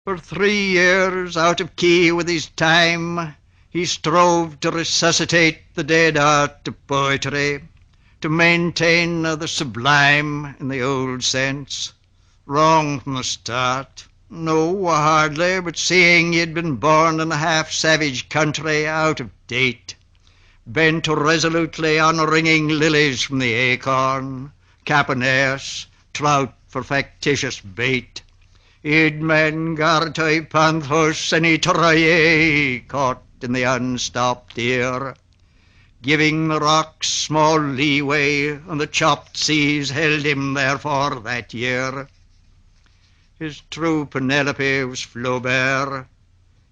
For 3 years, out of key with his time, he strove to resuscitate the dead art of poetry, to maintain the sublime in the old sense. Wrong from the start. No, hardly, but seeing he'd been born in a half-savage country, out of date, bent resolutely on wringing lilies from the acorn, capaneus, trout for factitious bait, id men gartoi panthos and troye, caught in the unstopped ear, giving the rocks small leeway, and the chopped seas held him therefore that year. His true Penelope was Flaubert.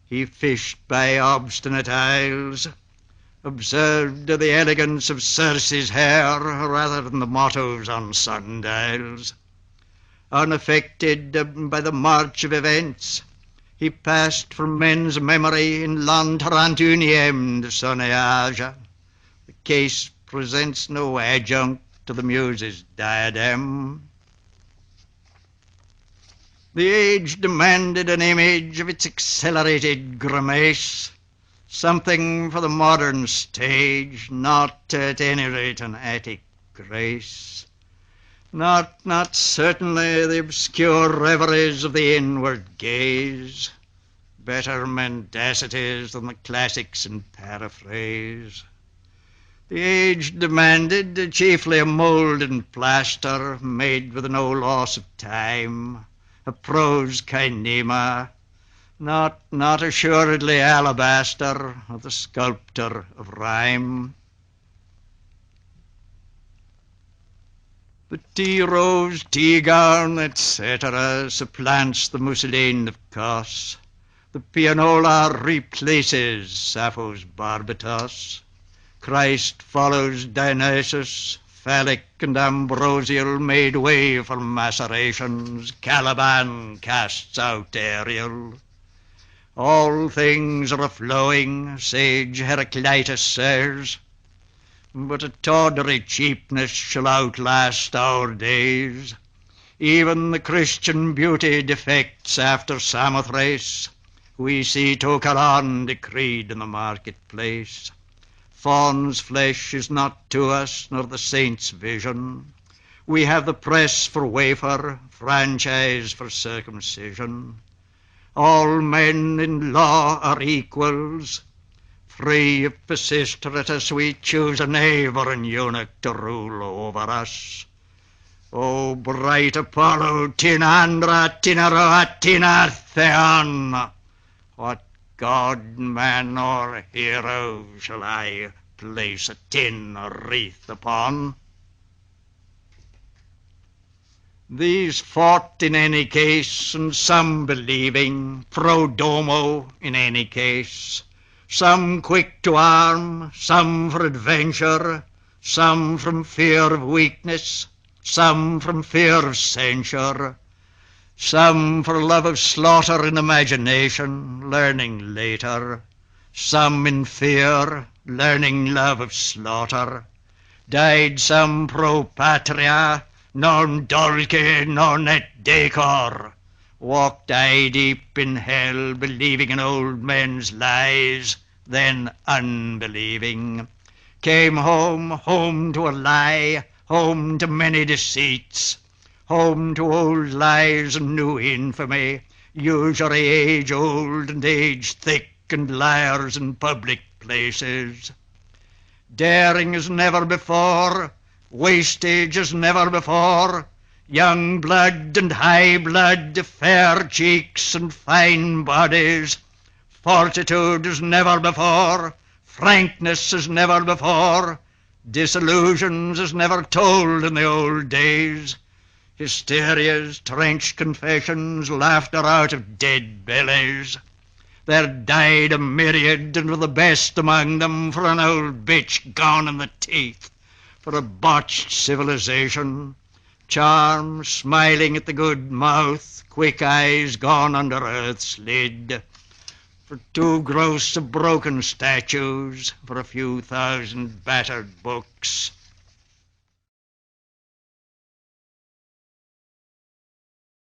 He fished by obstinate isles, observed the elegance of Circe's hair rather than the mottos on sundials. Unaffected by the march of events, he passed from men's memory in l'an 31e de son âge. The case presents no adjunct to the muse's diadem. The age demanded an image of its accelerated grimace, something for the modern stage, not at any rate an Attic grace. Not certainly the obscure reveries of the inward gaze, better mendacities than the classics in paraphrase. The age demanded chiefly a mould and plaster made with no loss of time, a prose kinema, not assuredly alabaster, of the sculptor of rhyme. The tea rose, tea gown, etc. supplants the mousseline of Kos. The pianola replaces Sappho's barbitos. Christ follows Dionysus. Phallic and ambrosial made way for macerations. Caliban casts out Ariel. All things are a-flowing, sage Heraclitus says, but a tawdry cheapness shall outlast our days. Even the Christian beauty defects after Samothrace. We see Tocaron decreed in the marketplace. Fawn's flesh is not to us, nor the saint's vision. We have the press for wafer, franchise for circumcision. All men in law are equals. Free of Pisistratus, we choose a knave or an eunuch to rule over us. O bright Apollo, Tinandra, Tinaroa, Tinartheon, what god, man, or hero shall I place a tin wreath upon? These fought in any case, and some believing, pro domo in any case, some quick to arm, some for adventure, some from fear of weakness, some from fear of censure, some for love of slaughter in imagination, learning later, some in fear, learning love of slaughter. Died some pro patria, non dulce, non et decor. Walked eye deep in hell, believing in old men's lies, then unbelieving. Came home to a lie, home to many deceits, home to old lies and new infamy, usury age-old and age-thick, and liars in public places. Daring as never before, wastage as never before, young blood and high blood, fair cheeks and fine bodies, fortitude as never before, frankness as never before, disillusions as never told in the old days, hysterias, trench confessions, laughter out of dead bellies. There died a myriad, and were the best among them, for an old bitch gone in the teeth, for a botched civilization, charm smiling at the good mouth, quick eyes gone under earth's lid, for too gross of broken statues, for a few thousand battered books,